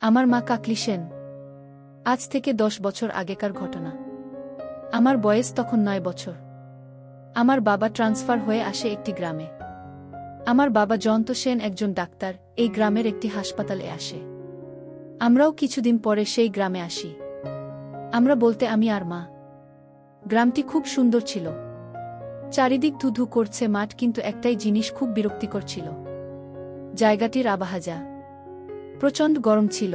আমার মা কাকলি সেন। আজ থেকে 10 বছর আগেকার ঘটনা। আমার বয়স তখন 9 বছর। আমার বাবা ট্রান্সফার হয়ে আসে একটি গ্রামে। আমার বাবা জয়ন্ত সেন একজন ডাক্তার, এই গ্রামের একটি হাসপাতালে আসে। আমরাও কিছুদিন পরে সেই গ্রামে আসি। আমরা বলতে আমি আর মা। গ্রামটি খুব সুন্দর ছিল। চারিদিক ধুধু করছে মাঠ, কিন্তু একটাই জিনিস খুব বিরক্তিকর ছিল। জায়গাটির আবহাওয়া প্রচণ্ড গরম ছিল।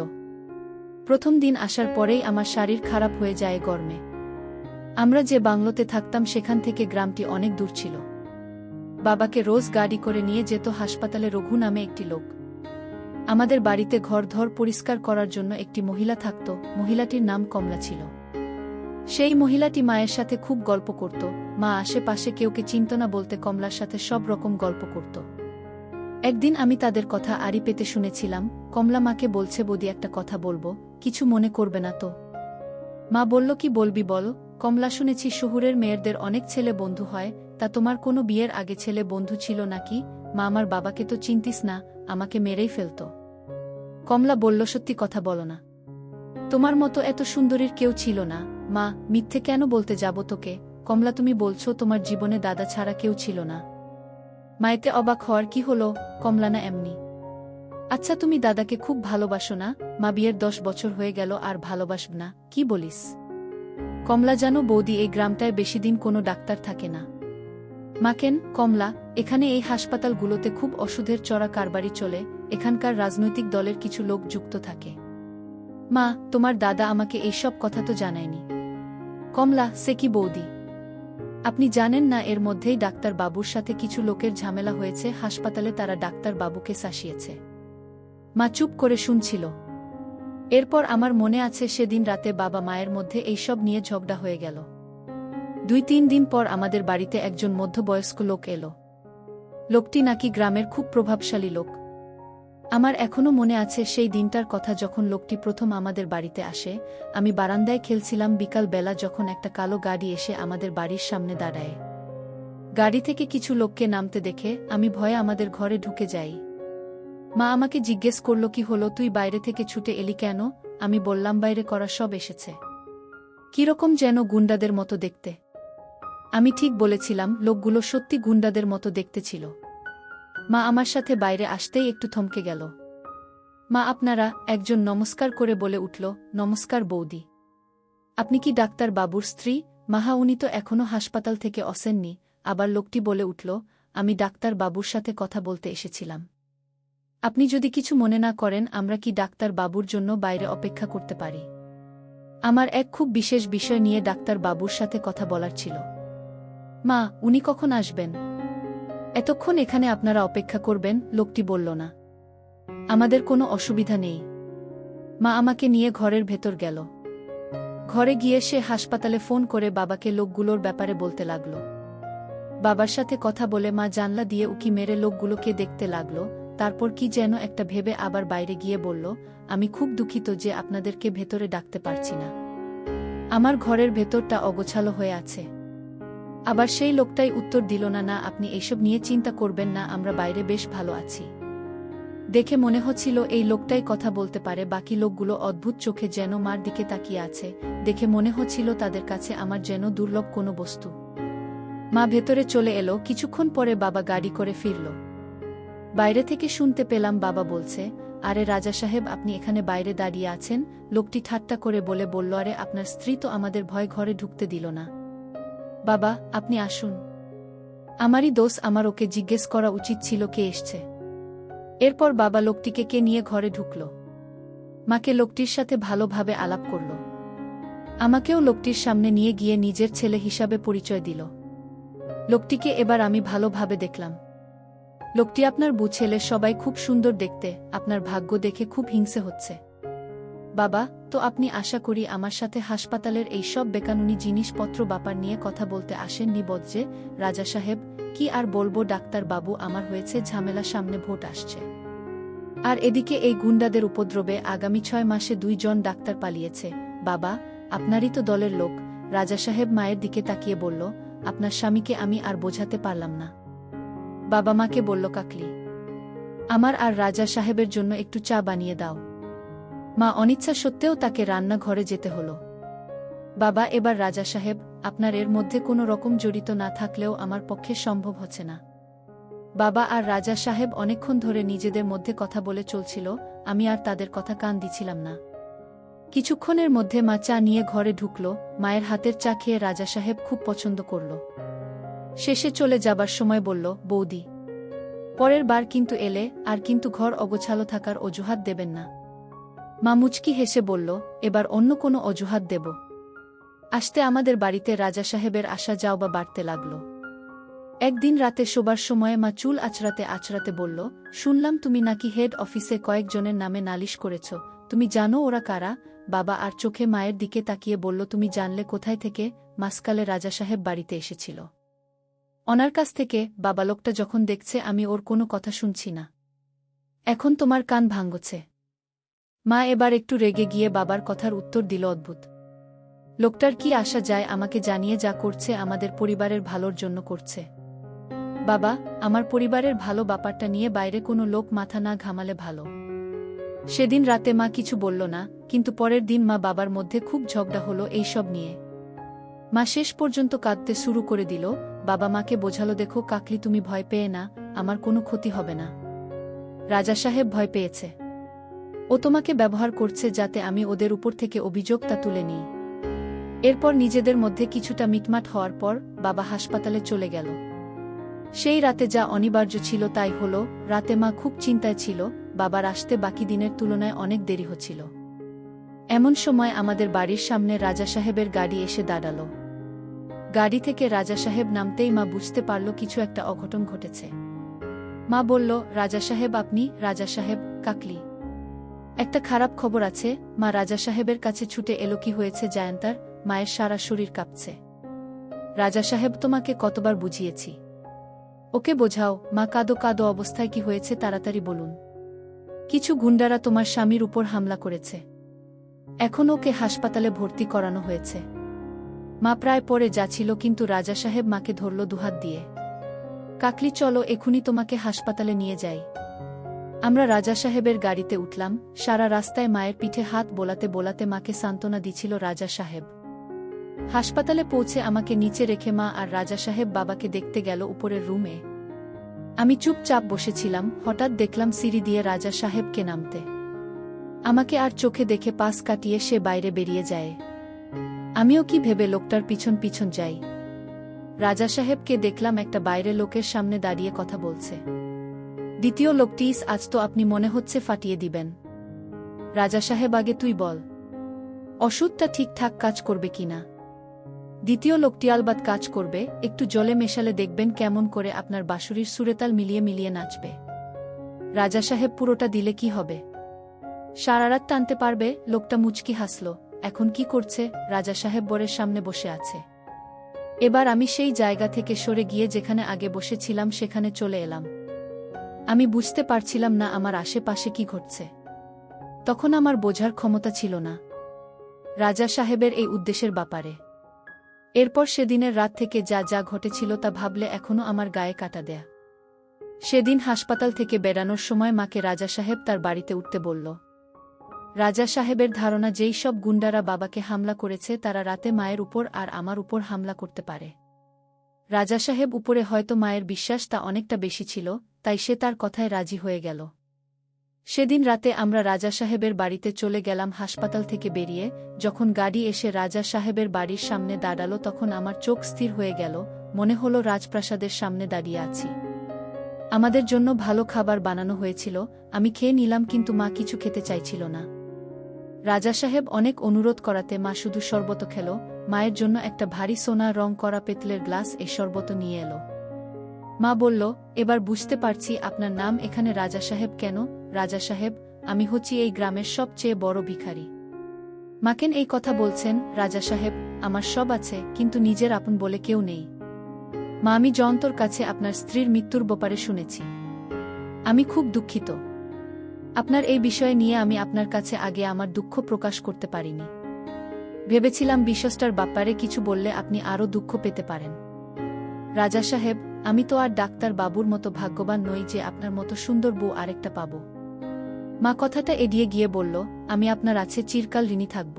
প্রথম দিন আসার পরেই আমার শরীর খারাপ হয়ে যায় গরমে। আমরা যে বাংলোতে থাকতাম সেখান থেকে গ্রামটি অনেক দূর ছিল। বাবাকে রোজ গাড়ি করে নিয়ে যেত হাসপাতালে রঘু নামে একটি লোক। আমাদের বাড়িতে ঘরধর পরিষ্কার করার জন্য একটি মহিলা থাকত, মহিলাটির নাম কমলা ছিল। সেই মহিলাটি মায়ের সাথে খুব গল্প করত। মা আশেপাশে কেউকে চিনত না বলতে কমলার সাথে সব রকম গল্প করত। একদিন আমি তাদের কথা আড়ি পেতে শুনেছিলাম। কমলা মাকে বলছে, বৌদি একটা কথা বলবো, কিছু মনে করবে না তো? মা বলল, কি বলবি বল। কমলা, শুনেছি শহুরের মেয়েদের অনেক ছেলে বন্ধু হয়, তা তোমার কোনো বিয়ের আগে ছেলে বন্ধু ছিল নাকি? মা, আমার বাবাকে তো চিনতিস না, আমাকে মেরেই ফেলত। কমলা বলল, সত্যি কথা বলো না, তোমার মতো এত সুন্দরীর কেউ ছিল না। মা, মিথ্যে কেন বলতে যাব তোকে? কমলা, তুমি বলছো তোমার জীবনে দাদা ছাড়া কেউ ছিল না? মায়েতে অবাক হওয়ার কি হলো? কমলা, না এমনি। আচ্ছা, তুমি দাদাকে খুব ভালোবাসো না? মা, বিয়ের 10 বছর হয়ে গেল আর ভালোবাসব না, কি বলিস? কমলা, জানো বৌদি, এই গ্রামটায় বেশি দিন কোনো ডাক্তার থাকে না। মা, কেন? কমলা, এখানে এই হাসপাতালগুলোতে খুব ওষুধের চড়া কারবারি চলে, এখানকার রাজনৈতিক দলের কিছু লোক যুক্ত থাকে। মা, তোমার দাদা আমাকে এইসব কথা তো জানায়নি। কমলা, সে কি বৌদি? আপনি জানেন না এর মধ্যেই ডাক্তার বাবুর সাথে কিছু লোকের ঝামেলা হয়েছে হাসপাতালে, তারা ডাক্তার বাবুকে শাসিয়েছে। মা চুপ করে শুনছিল। এরপর আমার মনে আছে সেদিন রাতে বাবা মায়ের মধ্যে এইসব নিয়ে ঝগড়া হয়ে গেল। 2-3 দিন পর আমাদের বাড়িতে একজন মধ্যবয়স্ক লোক এলো। লোকটি নাকি গ্রামের খুব প্রভাবশালী লোক। আমার এখনো মনে আছে সেই দিনটার কথা, যখন লোকটি প্রথম আমাদের বাড়িতে আসে। আমি বারান্দায় খেলছিলাম বিকাল বেলা, যখন একটা কালো গাড়ি এসে আমাদের বাড়ির সামনে দাঁড়ায়। গাড়ি থেকে কিছু লোককে নামতে দেখে আমি ভয়ে আমাদের ঘরে ঢুকে যাই। মা আমাকে জিজ্ঞেস করল, কি হলো, তুই বাইরে থেকে ছুটে এলি কেন? আমি বললাম, বাইরে করা সব এসেছে। কিরকম যেন গুন্ডাদের মতো দেখতে। আমি ঠিক বলেছিলাম, লোকগুলো সত্যি গুন্ডাদের মতো দেখতে ছিল। মা আমার সাথে বাইরে আসতেই একটু থমকে গেল। মা, আপনারা? একজন নমস্কার করে বলে উঠল, নমস্কার বৌদি। আপনি কি ডাক্তার বাবুর স্ত্রী? মাহা, উনি তো এখনো হাসপাতাল থেকে আসেননি। আবার লোকটি বলে উঠল, আমি ডাক্তার বাবুর সাথে কথা বলতে এসেছিলাম। আপনি যদি কিছু মনে না করেন, আমরা কি ডাক্তার বাবুর জন্য বাইরে অপেক্ষা করতে পারি? আমার এক খুব বিশেষ বিষয় নিয়ে ডাক্তার বাবুর সাথে কথা বলার ছিল। মা, উনি কখন আসবেন? এতক্ষণ এখানে আপনারা অপেক্ষা করবেন? লোকটি বলল, না, আমাদের কোনো অসুবিধা নেই। মা আমাকে নিয়ে ঘরের ভেতর গেল। ঘরে গিয়ে সে হাসপাতালে ফোন করে বাবাকে লোকগুলোর ব্যাপারে বলতে লাগল। বাবার সাথে কথা বলে মা জানলা দিয়ে উকি মেরে লোকগুলোকে দেখতে লাগল। তারপর কি যেন একটা ভেবে আবার বাইরে গিয়ে বলল, আমি খুব দুঃখিত যে আপনাদেরকে ভেতরে ডাকতে পারছি না। আমার ঘরের ভেতরটা অগোছালো হয়ে আছে। আবার সেই লোকটাই উত্তর দিল, না না, আপনি এইসব নিয়ে চিন্তা করবেন না, আমরা বাইরে বেশ ভালো আছি। দেখে মনে হচ্ছিল এই লোকটাই কথা বলতে পারে। বাকি লোকগুলো অদ্ভুত চোখে যেন মার দিকে তাকিয়ে আছে। দেখে মনে হচ্ছিল তাদের কাছে আমার যেন দুর্লভ কোনো বস্তু। মা ভেতরে চলে এলো। কিছুক্ষণ পরে বাবা গাড়ি করে ফিরল। বাইরে থেকে শুনতে পেলাম বাবা বলছে, আরে রাজা সাহেব, আপনি এখানে বাইরে দাঁড়িয়ে আছেন? লোকটি ঠাট্টা করে বলল, আরে আপনার স্ত্রী তো আমাদের ভয় ঘরে ঢুকতে দিল না। বাবা, আপনি আসুন। আমারই দোষ, আমার ওকে জিজ্ঞেস করা উচিত ছিল কে এসছে। এরপর বাবা লোকটিকে কে নিয়ে ঘরে ঢুকল। মাকে লোকটির সাথে ভালোভাবে আলাপ করল। আমাকেও লোকটির সামনে নিয়ে গিয়ে নিজের ছেলে হিসাবে পরিচয় দিল। লোকটিকে এবার আমি ভালোভাবে দেখলাম। লোকটি আপনার ছেলে, সবাই খুব সুন্দর দেখতে, আপনার ভাগ্য দেখে খুব হিংসে হচ্ছে। বাবা, তো আপনি আশা করি আমার সাথে হাসপাতালের এই সব বেকানুনি জিনিসপত্র ব্যাপার নিয়ে কথা বলতে আসেননি বজ্জে? রাজা সাহেব, কি আর বলবো ডাক্তার বাবু, আমার হয়েছে ঝামেলা, সামনে ভোট আসছে। আর এদিকে এই গুন্ডাদের উপদ্রবে আগামী 6 মাসে 2 জন ডাক্তার পালিয়েছে। বাবা, আপনারই তো দলের লোক। রাজা সাহেব মায়ের দিকে তাকিয়ে বলল, আপনার স্বামীকে আমি আর বোঝাতে পারলাম না। বাবা মাকে বলল, কাকলি, আমার আর রাজা সাহেবের জন্য একটু চা বানিয়ে দাও। মা অনিচ্ছা সত্ত্বেও তাকে রান্নাঘরে যেতে হলো। বাবা, এবার রাজা সাহেব, আপনার এর মধ্যে কোনো রকম জড়িত না থাকলেও আমার পক্ষে সম্ভব হচ্ছে না। বাবা আর রাজা সাহেব অনেকক্ষণ ধরে নিজেদের মধ্যে কথা বলে চলছিল, আমি আর তাদের কথা কান দিছিলাম না। কিছুক্ষণের মধ্যে মা চা নিয়ে ঘরে ঢুকল। মায়ের হাতের চা খেয়ে রাজা সাহেব খুব পছন্দ করল। শেষে চলে যাবার সময় বলল, বৌদি, পরের বার কিন্তু এলে আর কিন্তু ঘর অগোছালো থাকার অজুহাত দেবেন না। মা মুচকি হেসে বলল, এবার অন্য কোনো অজুহাত দেব? আসতে আমাদের বাড়িতে রাজা সাহেবের আসা যাও বা বাড়তে লাগল। একদিন রাতে শোবার সময়ে মা চুল আঁচড়াতে আঁচড়াতে বলল, শুনলাম তুমি নাকি হেড অফিসে কয়েকজনের নামে নালিশ করেছ, তুমি জানো ওরা কারা? বাবা আর চোখে মায়ের দিকে তাকিয়ে বলল, তুমি জানলে কোথায় থেকে? মাসকালে রাজা সাহেব বাড়িতে এসেছিল ওনার কাছ থেকে। বাবা, লোকটা যখন দেখছে আমি ওর কোনো কথা শুনছি না, এখন তোমার কান ভাঙছে। মা এবার একটু রেগে গিয়ে বাবার কথার উত্তর দিল, অদ্ভুত লোকটার কি আসা যায়, আমাকে জানিয়ে যা করছে আমাদের পরিবারের ভালোর জন্য করছে। বাবা, আমার পরিবারের ভালো ব্যাপারটা নিয়ে বাইরে কোনো লোক মাথা না ঘামালে ভালো। সেদিন রাতে মা কিছু বলল না, কিন্তু পরের দিন মা বাবার মধ্যে খুব ঝগড়া হলো এইসব নিয়ে। মা শেষ পর্যন্ত কাঁদতে শুরু করে দিল। বাবা মাকে বোঝালো, দেখো কাকলি, তুমি ভয় পেয়ে না, আমার কোনো ক্ষতি হবে না। রাজা সাহেব ভয় পেয়েছে, ও তোমাকে ব্যবহার করছে যাতে আমি ওদের উপর থেকে অভিযোগটা তুলে নিই। এরপর নিজেদের মধ্যে কিছুটা মিটমাট হওয়ার পর বাবা হাসপাতালে চলে গেল। সেই রাতে যা অনিবার্য ছিল তাই হলো। রাতে মা খুব চিন্তায় ছিল, বাবার আসতে বাকি দিনের তুলনায় অনেক দেরি হচ্ছিল। এমন সময় আমাদের বাড়ির সামনে রাজা সাহেবের গাড়ি এসে দাঁড়াল। গাড়ি থেকে রাজা সাহেব নামতেই মা বুঝতে পারল কিছু একটা অঘটন ঘটেছে। মা বলল, রাজা সাহেব আপনি? রাজা সাহেব, কাকলি, একটা খারাপ খবর আছে। মা রাজা সাহেবের কাছে ছুটে এলো, কি হয়েছে জায়ান্তার? মায়ের সারা শরীর কাঁপছে। রাজা সাহেব, তোমাকে কতবার বুঝিয়েছি, ওকে বোঝাও। মা, কাঁদো কাঁদো অবস্থায় কি হয়েছে তাড়াতাড়ি বলুন। কিছু গুন্ডারা তোমার স্বামীর উপর হামলা করেছে, এখন ওকে হাসপাতালে ভর্তি করানো হয়েছে। মা প্রায় পড়ে যাচ্ছিল, কিন্তু রাজা সাহেব মাকে ধরল দুহাত দিয়ে। কাকলি, চলো এখুনি তোমাকে হাসপাতালে নিয়ে যাই। আমরা রাজা সাহেবের গাড়িতে উঠলাম। সারা রাস্তায় মায়ের পিঠে হাত বোলাতে বোলাতে মাকে সান্ত্বনা দিছিল রাজা সাহেব। হাসপাতালে পৌঁছে আমাকে নিচে রেখে মা আর রাজা সাহেব বাবাকে দেখতে গেল উপরের রুমে। আমি চুপচাপ বসেছিলাম। হঠাৎ দেখলাম সিঁড়ি দিয়ে রাজা সাহেবকে নামতে। আমাকে আর চোখে দেখে পাশ কাটিয়ে সে বাইরে বেরিয়ে যায়। আমিও কি ভেবে লোকটার পিছন পিছন যাই। রাজা সাহেবকে দেখলাম একটা বাইরে লোকের সামনে দাঁড়িয়ে কথা বলছে। দ্বিতীয় লোকটি, আজ তো আপনি মনে হচ্ছে ফাটিয়ে দিবেন। রাজা সাহেব, আগে তুই বল, ওষুধটা ঠিকঠাক কাজ করবে কিনা? দ্বিতীয় লোকটি, আলবাত কাজ করবে, একটু জলে মেশালে দেখবেন কেমন করে আপনার বাঁশুরির সুরেতাল মিলিয়ে মিলিয়ে নাচবে। রাজা সাহেব, পুরোটা দিলে কি হবে? সারা রাত টানতে পারবে। লোকটা মুচকি হাসল। এখন কি করছে? রাজা সাহেব বরের সামনে বসে আছে। এবার আমি সেই জায়গা থেকে সরে গিয়ে যেখানে আগে বসেছিলাম সেখানে চলে এলাম। আমি বুঝতে পারছিলাম না আমার আশেপাশে কি ঘটছে। তখন আমার বোঝার ক্ষমতা ছিল না রাজা সাহেবের এই উদ্দেশ্যের ব্যাপারে। এরপর সেদিনের রাত থেকে যা যা ঘটেছিল তা ভাবলে এখনো আমার গায়ে কাটা দেয়া। সেদিন হাসপাতাল থেকে বেরানোর সময় মাকে রাজা সাহেব তার বাড়িতে উঠতে বলল। রাজা সাহেবের ধারণা যেই সব গুন্ডারা বাবাকে হামলা করেছে তারা রাতে মায়ের উপর আর আমার উপর হামলা করতে পারে। রাজা সাহেব উপরে হয়তো মায়ের বিশ্বাস তা অনেকটা বেশি ছিল, তাই সে তার কথায় রাজি হয়ে গেল। সেদিন রাতে আমরা রাজা সাহেবের বাড়িতে চলে গেলাম। হাসপাতাল থেকে বেরিয়ে যখন গাড়ি এসে রাজা সাহেবের বাড়ির সামনে দাঁড়ালো তখন আমার চোখ স্থির হয়ে গেল। মনে হলো রাজপ্রাসাদের সামনে দাঁড়িয়ে আছি। আমাদের জন্য ভালো খাবার বানানো হয়েছিল, আমি খেয়ে নিলাম, কিন্তু মা কিছু খেতে চাইছিল না। রাজা সাহেব অনেক অনুরোধ করাতে মা শুধু শরবত খেল। মায়ের জন্য একটা ভারী সোনা রং করা পেতলের গ্লাস এ শরবত নিয়ে এলো। মা বলল, এবার বুঝতে পারছি আপনার নাম এখানে রাজা সাহেব কেন। রাজা সাহেব, আমি হচ্ছি এই গ্রামের সবচেয়ে বড় ভিখারি। মাকেন এই কথা বলছেন? রাজা সাহেব, আমার সব আছে, কিন্তু নিজের আপন বলে কেউ নেই। মা, আমি জয়ন্তর কাছে আপনার স্ত্রীর মৃত্যুর ব্যাপারে শুনেছি। আমি খুব দুঃখিত। আপনার এই বিষয়ে নিয়ে আমি আপনার কাছে আগে আমার দুঃখ প্রকাশ করতে পারিনি। ভেবেছিলাম বিশ্বস্টার ব্যাপারে কিছু বললে আপনি আরও দুঃখ পেতে পারেন। রাজা সাহেব, আমি তো আর ডাক্তার বাবুর মতো ভাগ্যবান নই যে আপনার মতো সুন্দর বউ আরেকটা পাব। মা কথাটা এড়িয়ে গিয়ে বলল, আমি আপনার আছে চিরকাল ঋণী থাকব।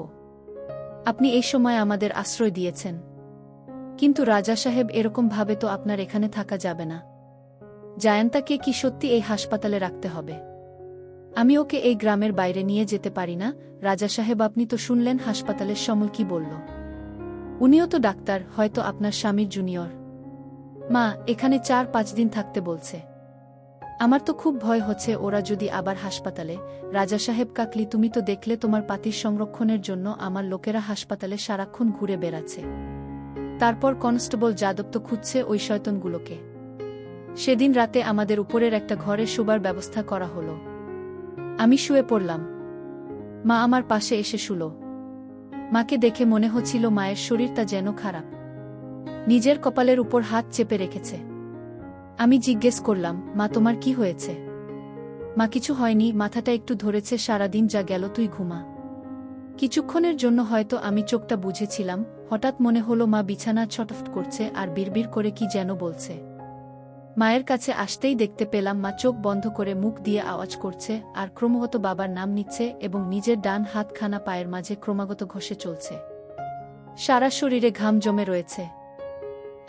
আপনি এই সময় আমাদের আশ্রয় দিয়েছেন। কিন্তু রাজা সাহেব, এরকম ভাবে তো আপনার এখানে থাকা যাবে না। জায়ান্তাকে কি সত্যি এই হাসপাতালে রাখতে হবে? আমি ওকে এই গ্রামের বাইরে নিয়ে যেতে পারি না। রাজা সাহেব, আপনি তো শুনলেন হাসপাতালের সমল কি বলল। উনিও তো ডাক্তার, হয়তো আপনার স্বামীর জুনিয়র। মা, এখানে 4-5 দিন থাকতে বলছে। আমার তো খুব ভয় হচ্ছে ওরা যদি আবার হাসপাতালে। রাজা সাহেব কাকলি, তুমি তো দেখলে তোমার পাতির সংরক্ষণের জন্য আমার লোকেরা হাসপাতালে সারাক্ষণ ঘুরে বেড়াচ্ছে। তারপর কনস্টেবল যাদব তো খুঁজছে ওই শয়তানগুলোকে। সেদিন রাতে আমাদের উপরের একটা ঘরে শোবার ব্যবস্থা করা হলো। আমি শুয়ে পড়লাম। মা আমার পাশে এসে শুলো। মাকে দেখে মনে হচ্ছিল মায়ের শরীরটা যেন খারাপ। নিজের কপালের উপর হাত চেপে রেখেছে। আমি জিজ্ঞেস করলাম, মা তোমার কি হয়েছে? মা কিছু হয়নি, মাথাটা একটু ধরেছে, সারাদিন যা গেল তুই ঘুমা। কিছুক্ষণের জন্য হয়তো আমি চোখটা বুঝেছিলাম। হঠাৎ মনে হলো মা বিছানা ছটফট করছে আর বিড়বিড় করে কি যেন বলছে। মায়ের কাছে আসতেই দেখতে পেলাম মা চোখ বন্ধ করে মুখ দিয়ে আওয়াজ করছে আর ক্রমাগত বাবার নাম নিচ্ছে এবং নিজের ডান হাতখানা পায়ের মাঝে ক্রমাগত ঘষে চলছে। সারা শরীরে ঘাম জমে রয়েছে।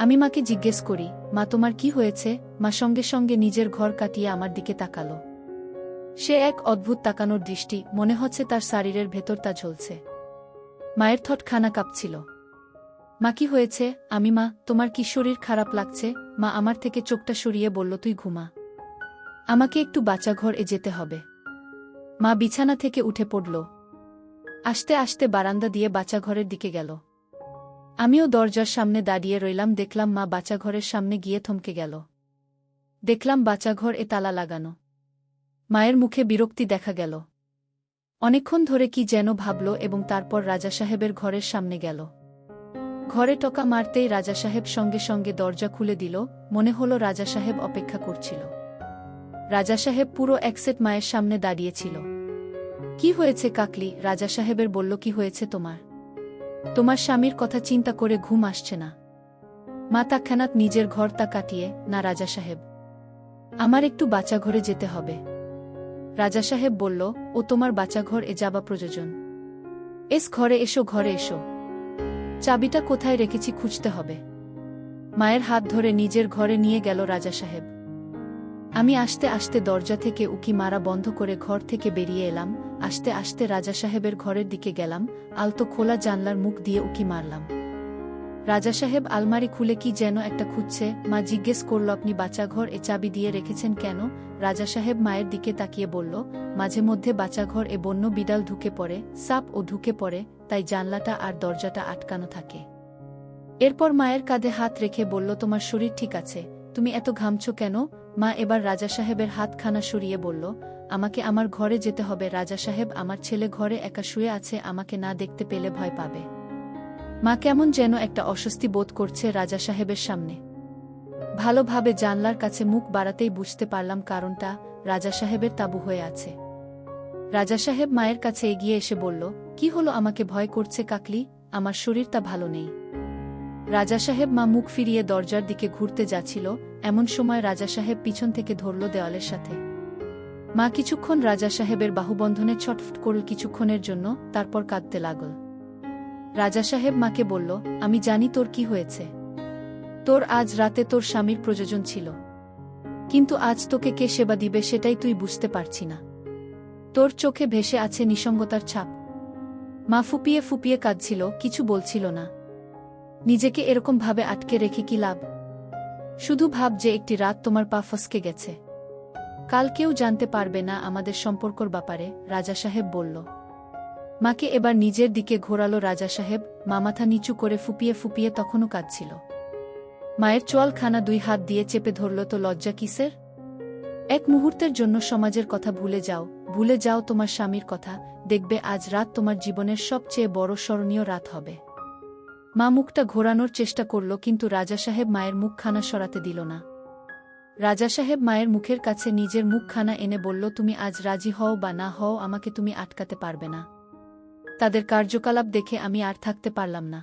আমি মাকে জিজ্ঞেস করি, মা তোমার কি হয়েছে? মা সঙ্গে সঙ্গে নিজের ঘর কাটিয়ে আমার দিকে তাকালো। সে এক অদ্ভুত তাকানোর দৃষ্টি, মনে হচ্ছে তার শরীরের ভেতর তা ঝলছে। মায়ের ঠোঁটখানা কাঁপছিল। মা কি হয়েছে? আমি, মা তোমার কি শরীর খারাপ লাগছে? মা আমার থেকে চোখটা সরিয়ে বলল, তুই ঘুমা, আমাকে একটু বাচ্চাঘরে যেতে হবে। মা বিছানা থেকে উঠে পড়ল। আস্তে আস্তে বারান্দা দিয়ে বাচ্চাঘরের দিকে গেল। আমিও দরজার সামনে দাঁড়িয়ে রইলাম। দেখলাম মা বাচ্চাঘরের সামনে গিয়ে থমকে গেল। দেখলাম বাচ্চাঘর তালা লাগানো। মায়ের মুখে বিরক্তি দেখা গেল। অনেকক্ষণ ধরে কি যেন ভাবল এবং তারপর রাজা সাহেবের ঘরের সামনে গেল। ঘরে টোকা মারতেই রাজা সাহেব সঙ্গে সঙ্গে দরজা খুলে দিল। মনে হলো রাজা সাহেব অপেক্ষা করছিল। রাজা সাহেব পুরো একসেট মায়ের সামনে দাঁড়িয়েছিল। কি হয়েছে কাকলি? রাজা সাহেবের বলল, কি হয়েছে তোমার? তোমার স্বামীর কথা চিন্তা করে ঘুম আসছে না? মা তৎক্ষণাৎ নিজের ঘরটা কাটিয়ে, না রাজা সাহেব, আমার একটু বাচ্চাঘরে যেতে হবে। রাজা সাহেব বলল, ও তোমার বাচ্চাঘর যাবা প্রয়োজন? ঘরে এসো, ঘরে এসো। চাবিটা কোথায় রেখেছি খুঁজতে হবে। মায়ের হাত ধরে নিজের ঘরে নিয়ে গেল রাজা সাহেব। আমি আস্তে আস্তে দরজা থেকে উকি মারা বন্ধ করে ঘর থেকে বেরিয়ে এলাম। আস্তে আস্তে রাজা সাহেবের ঘরের দিকে গেলাম। আলতো খোলা জানলার মুখ দিয়ে উকি মারলাম। রাজা সাহেব আলমারি খুলে কি যেন একটা খুঁজছে। মা জিজ্ঞেস করল, আপনি বাচ্চাঘর চাবি দিয়ে রেখেছেন কেন? রাজা সাহেব মায়ের দিকে তাকিয়ে বলল, মাঝে মধ্যে বাচ্চাঘর বন্য বিড়াল ঢুকে পড়ে, সাপ ঢুকে পড়ে, তাই জানলাটা আর দরজাটা আটকানো থাকে। এরপর মায়ের কাঁধে হাত রেখে বলল, তোমার শরীর ঠিক আছে? তুমি এত ঘামছ কেন? মা এবার রাজা সাহেবের হাতখানা সরিয়ে বলল, আমাকে আমার ঘরে যেতে হবে রাজা সাহেব, আমার ছেলে ঘরে একা শুয়ে আছে, আমাকে না দেখতে পেলে ভয় পাবে। মা কেমন যেন একটা অস্বস্তি বোধ করছে রাজা সাহেবের সামনে। ভালোভাবে জানলার কাছে মুখ বাড়াতেই বুঝতে পারলাম কারণটা, রাজা সাহেবের তাঁবু হয়ে আছে। রাজা সাহেব মায়ের কাছে এগিয়ে এসে বলল, কি হলো? আমাকে ভয় করছে কাকলি, আমার শরীরটা ভালো নেই। রাজা সাহেব মা মুখ ফিরিয়ে দরজার দিকে ঘুরতে যাচ্ছিল, এমন সময় রাজা সাহেব পিছন থেকে ধরল দেওয়ালের সাথে। মা কিছুক্ষণ রাজা সাহেবের বাহুবন্ধনে ছটফট করল কিছুক্ষণের জন্য, তারপর কাঁদতে লাগল। রাজা সাহেব মাকে বলল, আমি জানি তোর কি হয়েছে। তোর আজ রাতে তোর স্বামীর প্রয়োজন ছিল, কিন্তু আজ তোকে কে সেবা দিবে সেটাই তুই বুঝতে পারছি না। তোর চোখে ভেসে আছে নিঃসঙ্গতার ছাপ। মা ফুপিয়ে ফুপিয়ে কাঁদছিল, কিছু বলছিল না। নিজেকে এরকম ভাবে আটকে রেখে কি লাভ? শুধু ভাব যে একটি রাত তোমার পা ফসকে গেছে, কাল কেউ জানতে পারবে না আমাদের সম্পর্কর ব্যাপারে। রাজা সাহেব বলল। মাকে এবার নিজের দিকে ঘোরালো রাজা সাহেব। মা মাথা নিচু করে ফুপিয়ে ফুপিয়ে তখনও কাঁদছিল। মায়ের চোয়ালখানা 2 হাত দিয়ে চেপে ধরল। তো লজ্জা কিসের? এক মুহূর্তের জন্য সমাজের কথা ভুলে যাও, ভুলে যাও তোমার স্বামীর কথা। দেখবে আজ রাত তোমার জীবনের সবচেয়ে বড় স্মরণীয় রাত হবে। মা মুখটা ঘোরানোর চেষ্টা করল, কিন্তু রাজা সাহেব মায়ের মুখখানা সরাতে দিল না। রাজা সাহেব মায়ের মুখের কাছে নিজের মুখখানা এনে বলল, তুমি আজ রাজি হও বা না হও, আমাকে তুমি আটকাতে পারবে না। তাদের কার্যকলাপ দেখে আমি আর থাকতে পারলাম না।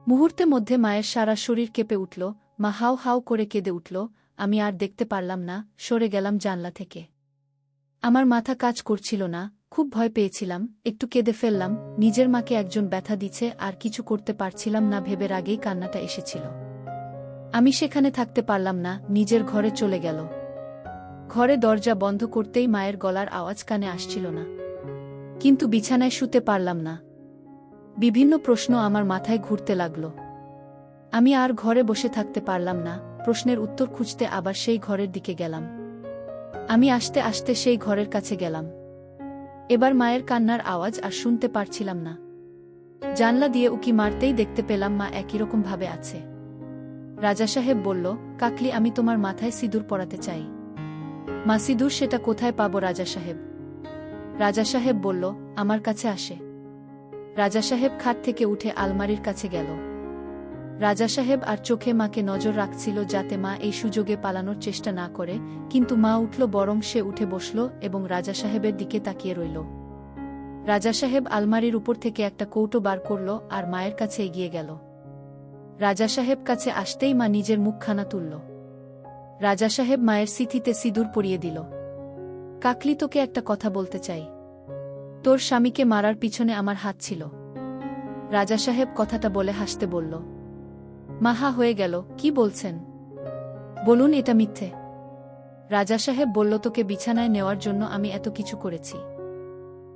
মুহূর্তে মধ্যে মায়ের সারা শরীর কেঁপে উঠল। মা হাউ হাউ করে কেঁদে উঠল। আমি আর দেখতে পারলাম না, সরে গেলাম জানলা থেকে। আমার মাথা কাজ করছিল না, খুব ভয় পেয়েছিলাম, একটু কেঁদে ফেললাম, নিজের মাকে একজন ব্যথা দিচ্ছে আর কিছু করতে পারছিলাম না ভেবে আগেই কান্নাটা এসেছিল। আমি সেখানে থাকতে পারলাম না, নিজের ঘরে চলে গেল। ঘরে দরজা বন্ধ করতেই মায়ের গলার আওয়াজ কানে আসছিল না। কিন্তু বিছানায় শুতে পারলাম না। বিভিন্ন প্রশ্ন আমার মাথায় ঘুরতে লাগল। আমি আর ঘরে বসে থাকতে পারলাম না, প্রশ্নের উত্তর খুঁজতে আবার সেই ঘরের দিকে গেলাম। আমি আস্তে আস্তে সেই ঘরের কাছে গেলাম। এবার মায়ের কান্নার আওয়াজ আর শুনতে পারছিলাম না। জানলা দিয়ে উকি মারতেই দেখতে পেলাম মা একইরকম ভাবে আছে। রাজা সাহেব বলল, কাকলি, আমি তোমার মাথায় সিঁদুর পরাতে চাই। মা, সিঁদুর সেটা কোথায় পাবো রাজা সাহেব? রাজা সাহেব বলল, আমার কাছে আসে। রাজা সাহেব খাট থেকে উঠে আলমারির কাছে গেল। রাজা সাহেব আর চোখে মাকে নজর রাখছিল যাতে মা এই সুযোগে পালানোর চেষ্টা না করে, কিন্তু মা উঠল, বরং সে উঠে বসল এবং রাজা সাহেবের দিকে তাকিয়ে রইল। রাজা সাহেব আলমারির উপর থেকে একটা কৌটো বার করল আর মায়ের কাছে এগিয়ে গেল। রাজা সাহেব কাছে আসতেই মা নিজের মুখখানা তুলল। রাজা সাহেব মায়ের সিথিতে সিঁদুর পরিয়ে দিল। কাকলি, তোকে একটা কথা বলতে চাই। তোর স্বামীকে মারার পিছনে আমার হাত ছিল। রাজা সাহেব কথাটা বলে হাসতে বলল। মা হা হয়ে গেল, কি বলছেন? বলুন এটা মিথ্যে। রাজা সাহেব বলল, তোকে বিছানায় নেওয়ার জন্য আমি এত কিছু করেছি।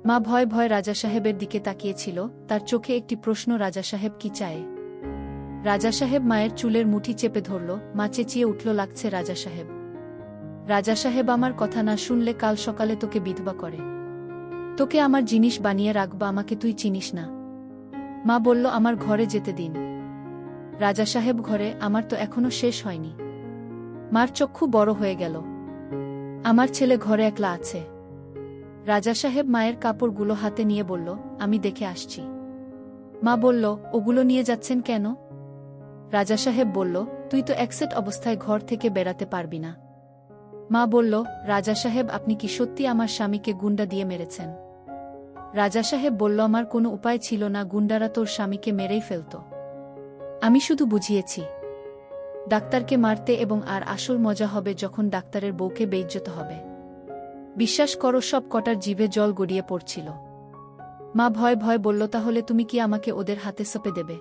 মা ভয় ভয় রাজা সাহেবের দিকে তাকিয়েছিল, তার চোখে একটি প্রশ্ন, রাজা সাহেব কি চায়? রাজা সাহেব মায়ের চুলের মুঠি চেপে ধরল। মা চেঁচিয়ে উঠল, লাগছে রাজা সাহেব। রাজা সাহেব আমার কথা না শুনলে কাল সকালে তোকে বিধবা করে। তোকে আমার জিনিস বানিয়ে রাখবা, আমাকে তুই চিনিস না। মা বলল, আমার ঘরে যেতে দিন। রাজা সাহেব ঘরে? আমার তো এখনো শেষ হয়নি। মার চক্ষু বড় হয়ে গেল। আমার ছেলে ঘরে একলা আছে। রাজা সাহেব মায়ের কাপড়গুলো হাতে নিয়ে বলল, আমি দেখে আসছি। মা বলল, ওগুলো নিয়ে যাচ্ছেন কেন? রাজা সাহেব বলল, তুই তো অ্যাক্সেট অবস্থায় ঘর থেকে বেরাতে পারবি না। মা বলল, রাজা সাহেব, আপনি কি সত্যি আমার স্বামীকে গুন্ডা দিয়ে মেরেছেন? রাজা সাহেব বলল, আমার কোনো উপায় ছিল না, গুন্ডারা তোর স্বামীকে মেরেই ফেলত। আমি শুধু বুঝিয়েছি ডাক্তারকে মারতে, এবং আর আসল মজা হবে যখন ডাক্তারের বউকে বেইজ্জত হবে। বিশ্বাস করো, সব কটার জিভে জল গড়িয়ে পড়ছিল। মা ভয় ভয় বলল, তাহলে তুমি কি আমাকে ওদের হাতে সঁপে দেবে?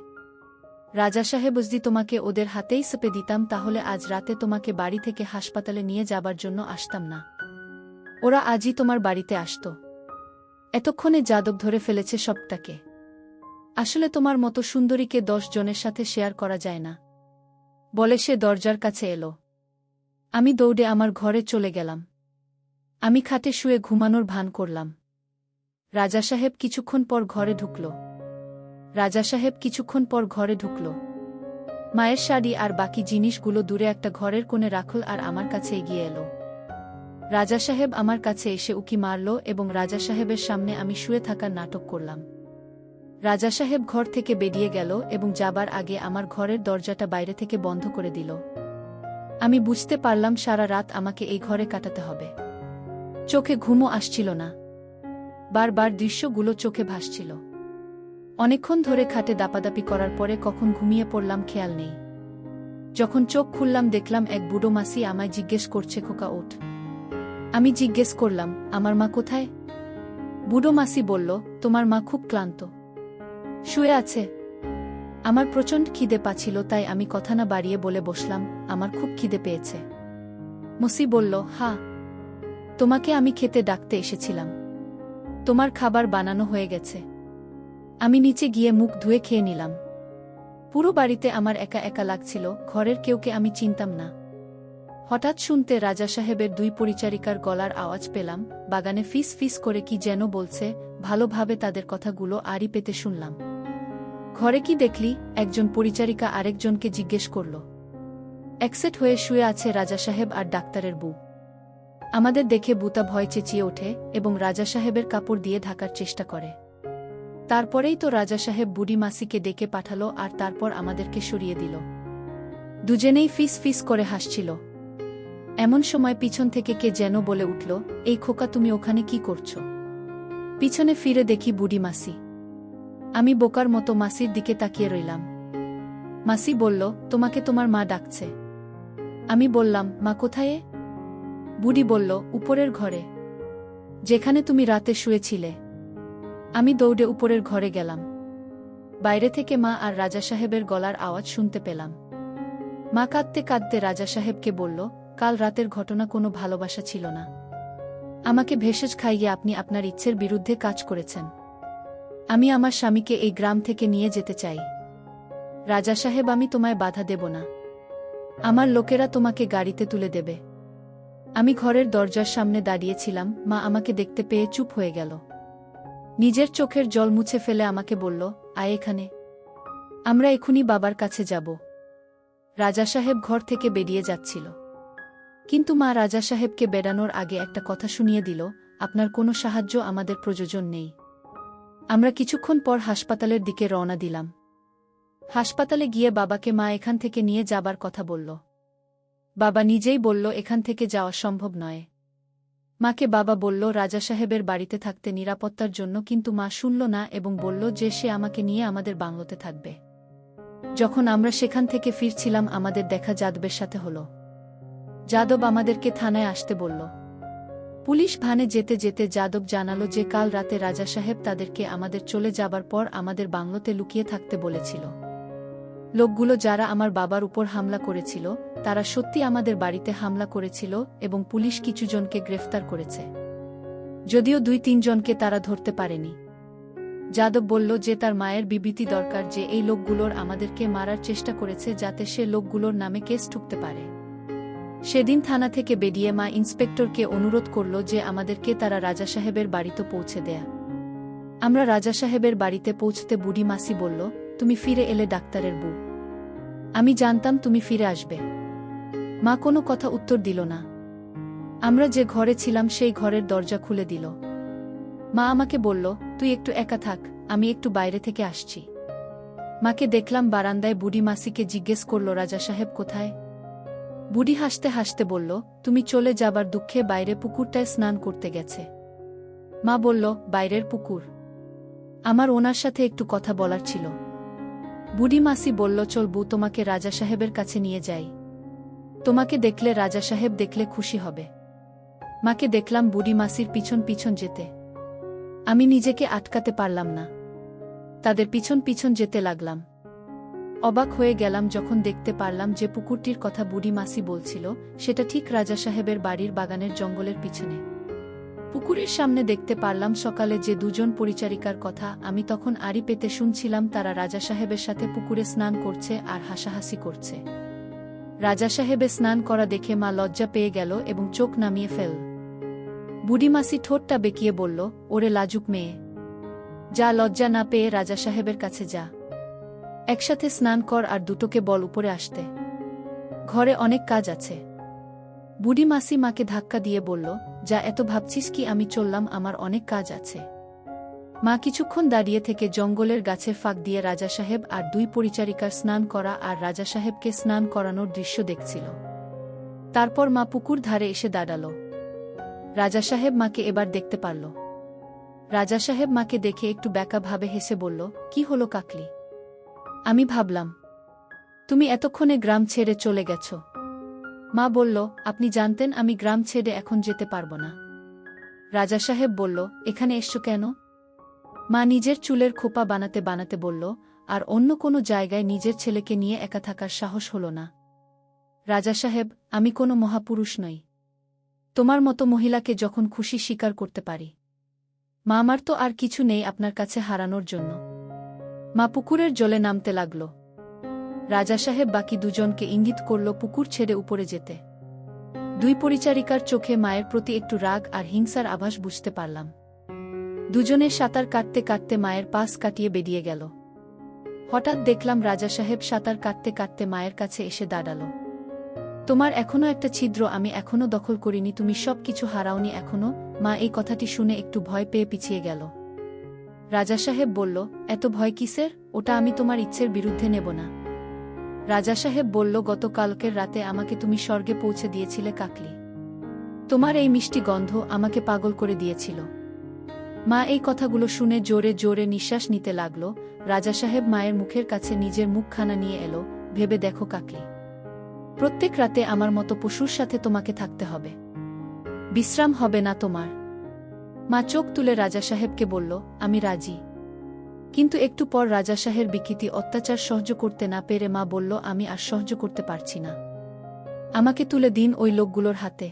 রাজা সাহেব, যদি তোমাকে ওদের হাতেই সঁপে দিতাম তাহলে আজ রাতে তোমাকে বাড়ি থেকে হাসপাতালে নিয়ে যাবার জন্য আসতাম না। ওরা আজই তোমার বাড়িতে আসত। এতক্ষণে যাদব ধরে ফেলেছে সবটাকে। আসলে তোমার মতো সুন্দরীকে 10 জনের সাথে শেয়ার করা যায় না, বলে সে দরজার কাছে এলো। আমি দৌড়ে আমার ঘরে চলে গেলাম। আমি খাটে শুয়ে ঘুমানোর ভান করলাম। রাজা সাহেব কিছুক্ষণ পর ঘরে ঢুকল। মায়ের শাড়ি আর বাকি জিনিসগুলো দূরে একটা ঘরের কোণে রাখল আর আমার কাছে এগিয়ে এলো। রাজা সাহেব আমার কাছে এসে উকি মারল এবং রাজা সাহেবের সামনে আমি শুয়ে থাকার নাটক করলাম। রাজা সাহেব ঘর থেকে বেরিয়ে গেল এবং যাবার আগে আমার ঘরের দরজাটা বাইরে থেকে বন্ধ করে দিল। আমি বুঝতে পারলাম সারা রাত আমাকে এই ঘরে কাটাতে হবে। চোখে ঘুমও আসছিল না। বারবার দৃশ্যগুলো চোখে ভাসছিল। অনেকক্ষণ ধরে খাটে দাপাদাপি করার পরে কখন ঘুমিয়ে পড়লাম খেয়াল নেই। যখন চোখ খুললাম দেখলাম এক বুড়ো মাসি আমায় জিজ্ঞেস করছে, খোকা ওঠ। আমি জিজ্ঞেস করলাম, আমার মা কোথায়? বুড়ো মাসি বলল, তোমার মা খুব ক্লান্ত, শুয়ে আছে। আমার প্রচণ্ড খিদে পাচ্ছিল, তাই আমি কথা না বাড়িয়ে বলে বসলাম, আমার খুব খিদে পেয়েছে। মসি বলল, হ্যাঁ, তোমাকে আমি খেতে ডাকতে এসেছিলাম। তোমার খাবার বানানো হয়ে গেছে। আমি নিচে গিয়ে মুখ ধুয়ে খেয়ে নিলাম। পুরো বাড়িতে আমার একা একা লাগছিল, ঘরের কেউকে আমি চিনতাম না। হঠাৎ শুনতে রাজা সাহেবের 2 পরিচারিকার গলার আওয়াজ পেলাম, বাগানে ফিস ফিস করে কি যেন বলছে, ভালোভাবে তাদের কথাগুলো আড়ি পেতে শুনলাম। ঘরে কি দেখলি? একজন পরিচারিকা আরেকজনকে জিজ্ঞেস করল। অ্যাক্সেট হয়ে শুয়ে আছে রাজা সাহেব আর ডাক্তারের বউ। আমাদের দেখে বুতা ভয় চেঁচিয়ে ওঠে এবং রাজা সাহেবের কাপড় দিয়ে ঢাকার চেষ্টা করে। তারপরেই তো রাজা সাহেব বুড়ি মাসিকে ডেকে পাঠালো আর তারপর আমাদেরকে সরিয়ে দিল। দুজনেই ফিস ফিস করে হাসছিল। এমন সময় পিছন থেকে কে যেন বলে উঠল, এই খোকা, তুমি ওখানে কি করছো? পিছনে ফিরে দেখি বুড়ি মাসি। আমি বোকার মতো মাসির দিকে তাকিয়ে রইলাম। মাসি বলল, তোমাকে তোমার মা ডাকছে। আমি বললাম, মা কোথায়? বুড়ি বলল, উপরের ঘরে। যেখানে তুমি রাতে শুয়েছিলে। আমি দৌড়ে উপরের ঘরে গেলাম। বাইরে থেকে মা আর রাজা সাহেবের গলার আওয়াজ শুনতে পেলাম। মা কাঁদতে কাঁদতে রাজা সাহেবকে বলল, কাল রাতের ঘটনা কোনো ভালোবাসা ছিল না। আমাকে ভেষজ খাইয়ে আপনি আপনার ইচ্ছের বিরুদ্ধে কাজ করেছেন। আমি আমার স্বামীকে এই গ্রাম থেকে নিয়ে যেতে চাই। রাজা সাহেব, আমি তোমায় বাধা দেব না। আমার লোকেরা তোমাকে গাড়িতে তুলে দেবে। আমি ঘরের দরজার সামনে দাঁড়িয়েছিলাম, মা আমাকে দেখতে পেয়ে চুপ হয়ে গেল। নিজের চোখের জল মুছে ফেলে আমাকে বলল, আয় এখানে, আমরা এখুনি বাবার কাছে যাব। রাজা সাহেব ঘর থেকে বেরিয়ে যাচ্ছিল, কিন্তু মা রাজা সাহেবকে বেড়ানোর আগে একটা কথা শুনিয়ে দিল, আপনার কোনো সাহায্য আমাদের প্রয়োজন নেই। আমরা কিছুক্ষণ পর হাসপাতালের দিকে রওনা দিলাম। হাসপাতালে গিয়ে বাবাকে মা এখান থেকে নিয়ে যাবার কথা বলল। বাবা নিজেই বলল, এখান থেকে যাওয়া সম্ভব নয়। মাকে বাবা বলল রাজা সাহেবের বাড়িতে থাকতে নিরাপত্তার জন্য, কিন্তু মা শুনল না এবং বলল যে সে আমাকে নিয়ে আমাদের বাংলোতে থাকবে। যখন আমরা সেখান থেকে ফিরছিলাম, আমাদের দেখা যাদবের সাথে হলো। যাদব আমাদেরকে থানায় আসতে বলল। পুলিশ ভ্যানে যেতে যেতে যাদব জানালো যে কাল রাতে রাজা সাহেব তাদেরকে আমাদের চলে যাবার পর আমাদের বাংলোতে লুকিয়ে থাকতে বলেছিল। লোকগুলো যারা আমার বাবার উপর হামলা করেছিল, তারা সত্যি আমাদের বাড়িতে হামলা করেছিল এবং পুলিশ কিছু জনকে গ্রেফতার করেছে, যদিও 2-3 জনকে তারা ধরতে পারেনি। যাদব বলল যে তার মায়ের বিবৃতি দরকার, যে এই লোকগুলোর আমাদেরকে মারার চেষ্টা করেছে যাতে সে লোকগুলোর নামে কেস ঠুকতে পারে। সেদিন থানা থেকে বেরিয়ে মা ইন্সপেক্টরকে অনুরোধ করল যে আমাদেরকে তারা রাজা সাহেবের বাড়িতে পৌঁছে দেয়া। আমরা রাজা সাহেবের বাড়িতে পৌঁছতে বুড়ি মাসি বলল, তুমি ফিরে এলে ডাক্তারের বউ, আমি জানতাম তুমি ফিরে আসবে। মা কোনো কথা উত্তর দিল না। আমরা যে ঘরে ছিলাম সেই ঘরের দরজা খুলে দিল। মা আমাকে বলল, তুই একটু একা থাক, আমি একটু বাইরে থেকে আসছি। মাকে দেখলাম বারান্দায়। বুড়ি মাসিকে জিজ্ঞেস করল, রাজা সাহেব কোথায়? বুড়ি হাসতে হাসতে বলল, তুমি চলে যাবার দুঃখে বাইরে পুকুরটায় স্নান করতে গেছে। মা বলল, বাইরের পুকুর? আমার ওনার সাথে একটু কথা বলার ছিল। বুড়ি মাসি বলল, চল বউ, তোমাকে রাজা সাহেবের কাছে নিয়ে যাই। তোমাকে দেখলে রাজা সাহেব দেখলে খুশি হবে। মাকে দেখলাম বুড়ি মাসির পিছন পিছন যেতে। আমি নিজেকে আটকাতে পারলাম না, তাদের পিছন পিছন যেতে লাগলাম। অবাক হয়ে গেলাম যখন দেখতে পারলাম যে পুকুরটির কথা বুড়ি মাসি বলছিল সেটা ঠিক রাজা সাহেবের বাড়ির বাগানের জঙ্গলের পিছনে। পুকুরের সামনে দেখতে পারলাম সকালে যে 2 জন পরিচারিকার কথা আমি তখন আড়ি পেতে শুনছিলাম, তারা রাজা সাহেবের সাথে পুকুরে স্নান করছে আর হাসাহাসি করছে। রাজা সাহেবে স্নান করা দেখে মা লজ্জা পেয়ে গেল এবং চোখ নামিয়ে ফেল। বুড়ি মাসি ঠোঁটটা বেঁকিয়ে বলল, ওরে লাজুক মেয়ে, যা, লজ্জা না পেয়ে রাজা সাহেবের কাছে যা। একসাথে স্নান কর আর দুটোকে বল উপরে আসতে, ঘরে অনেক কাজ আছে। বুড়ি মাসি মাকে ধাক্কা দিয়ে বলল, যা, এত ভাবছিস কি? আমি চললাম, আমার অনেক কাজ আছে। মা কিছুক্ষণ দাঁড়িয়ে থেকে জঙ্গলের গাছের ফাঁক দিয়ে রাজা সাহেব আর 2 পরিচারিকার স্নান করা আর রাজা সাহেবকে স্নান করানোর দৃশ্য দেখছিল। তারপর মা পুকুর ধারে এসে দাঁড়াল। রাজা সাহেব মাকে এবার দেখতে পারল। রাজা সাহেব মাকে দেখে একটু ব্যাকাভাবে হেসে বলল, কি হলো কাকলি? আমি ভাবলাম তুমি এতক্ষণে গ্রাম ছেড়ে চলে গেছ। মা বলল, আপনি জানতেন আমি গ্রাম ছেড়ে এখন যেতে পারবো না। রাজা সাহেব বলল, এখানে এসছো কেন? মা নিজের চুলের খোপা বানাতে বানাতে বলল, আর অন্য কোনো জায়গায় নিজের ছেলেকে নিয়ে একা থাকার সাহস হলো না। রাজা সাহেব, আমি কোনো মহাপুরুষ নই। তোমার মতো মহিলাকে যখন খুশি স্বীকার করতে পারি। মা, আমার তো আর কিছু নেই আপনার কাছে হারানোর জন্য। মা পুকুরের জলে নামতে লাগল। রাজা সাহেব বাকি 2 জনকে ইঙ্গিত করল পুকুর ছেড়ে উপরে যেতে। 2 পরিচারিকার চোখে মায়ের প্রতি একটু রাগ আর হিংসার আভাস বুঝতে পারলাম। 2 জনে সাঁতার কাটতে কাটতে মায়ের পাশ কাটিয়ে বেরিয়ে গেল। হঠাৎ দেখলাম রাজা সাহেব সাঁতার কাটতে কাটতে মায়ের কাছে এসে দাঁড়াল। তোমার এখনো একটা ছিদ্র আমি এখনো দখল করিনি, তুমি সব কিছু হারাওনি এখনো। মা এই কথাটি শুনে একটু ভয় পেয়ে পিছিয়ে গেল। রাজা সাহেব বলল, এত ভয় কিসের? ওটা আমি তোমার ইচ্ছের বিরুদ্ধে নেব না। রাজা সাহেব বলল, গতকালকের রাতে আমাকে তুমি স্বর্গে পৌঁছে দিয়েছিলে কাকলি। তোমার এই মিষ্টি গন্ধ আমাকে পাগল করে দিয়েছিল। মা এই কথাগুলো শুনে জোরে জোরে নিঃশ্বাস নিতে লাগল। রাজা সাহেব মায়ের মুখের কাছে নিজের মুখখানা নিয়ে এলো। ভেবে দেখো কাকলি, প্রত্যেক রাতে আমার মতো পশুর সাথে তোমাকে থাকতে হবে, বিশ্রাম হবে না তোমার। মা চোখ তুলে রাজা সাহেবকে বলল, আমি রাজি। কিন্তু একটু পর রাজা সাহেবের বিকৃতি অত্যাচার সহ্য করতে না পেরে মা বলল, আমি আর সহ্য করতে পারছি না। আমাকে তুলে দিন ওই লোকগুলোর হাতে।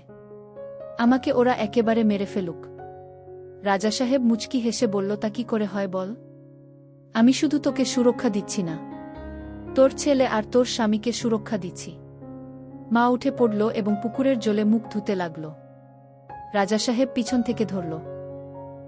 আমাকে ওরা একেবারে মেরে ফেলুক। রাজা সাহেব মুচকি হেসে বলল, তা কি করে হয় বল? আমি শুধু তোকে সুরক্ষা দিচ্ছি না, তোর ছেলে আর তোর স্বামীকে সুরক্ষা দিচ্ছি। মা উঠে পড়ল এবং পুকুরের জলে মুখ ধুতে লাগল। রাজা সাহেব পিছন থেকে ধরল।